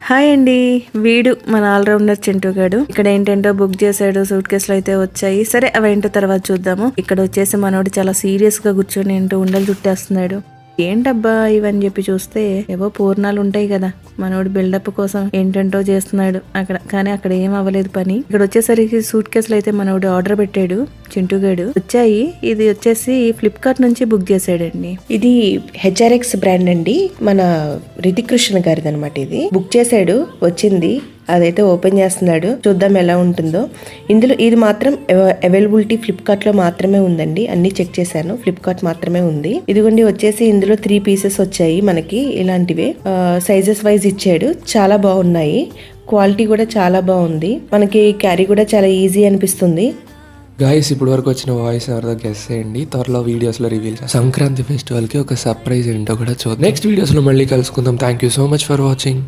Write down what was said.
Hi అండి, వీడు మన ఆల్రౌండర్ చింటూ గాడు. ఇక్కడ ఏంటంటో బుక్ చేశాడు, సూట్ కేసులు అయితే వచ్చాయి. సరే అవేంటో తర్వాత చూద్దాము. ఇక్కడ వచ్చేసి మనోడు చాలా సీరియస్ గా కూర్చొని ఏంటో ఉండలు చుట్టేస్తున్నాడు. ఏంటబ్బా ఇవని చెప్పి చూస్తే ఏవో పూర్ణాలు ఉంటాయి కదా, మనోడు బిల్డప్ కోసం ఏంటంటో చేస్తున్నాడు అక్కడ. కానీ అక్కడ ఏం అవ్వలేదు పని. ఇక్కడ వచ్చేసరికి సూట్ కేసులు అయితే మనోడు ఆర్డర్ పెట్టాడు, చింటూగాడు వచ్చాయి. ఇది వచ్చేసి ఫ్లిప్కార్ట్ నుంచి బుక్ చేశాడండి. ఇది హెచ్ఆర్ఎక్స్ బ్రాండ్ అండి, మన రితిక్ కృష్ణ గారిది అనమాట. ఇది బుక్ చేశాడు, వచ్చింది. అదైతే ఓపెన్ చేస్తున్నాడు, చూద్దాం ఎలా ఉంటుందో. ఇందులో ఇది మాత్రం అవైలబిలిటీ ఫ్లిప్కార్ట్ లో మాత్రమే ఉందండి. అన్ని చెక్ చేశాను, ఫ్లిప్కార్ట్ మాత్రమే ఉంది. ఇదిగోండి వచ్చేసి ఇందులో 3 పీసెస్ వచ్చాయి మనకి. ఇలాంటివే సైజెస్ వైజ్ ఇచ్చాడు, చాలా బాగున్నాయి. క్వాలిటీ కూడా చాలా బాగుంది. మనకి క్యారీ కూడా చాలా ఈజీ అనిపిస్తుంది. గాయస్ ఇప్పుడు వరకు వచ్చిన వాయిస్ ఎవరిదో గెస్ చేయండి. త్వరలో వీడియోస్ లో రివీల్ చేస్తాం. సంక్రాంతి ఫెస్టివల్ కి ఒక సర్ప్రైజ్ ఏంటో కూడా చూద్దాం. నెక్స్ట్ వీడియోస్ లో మళ్ళీ కలుసుకుందాం. Thank you so much for watching.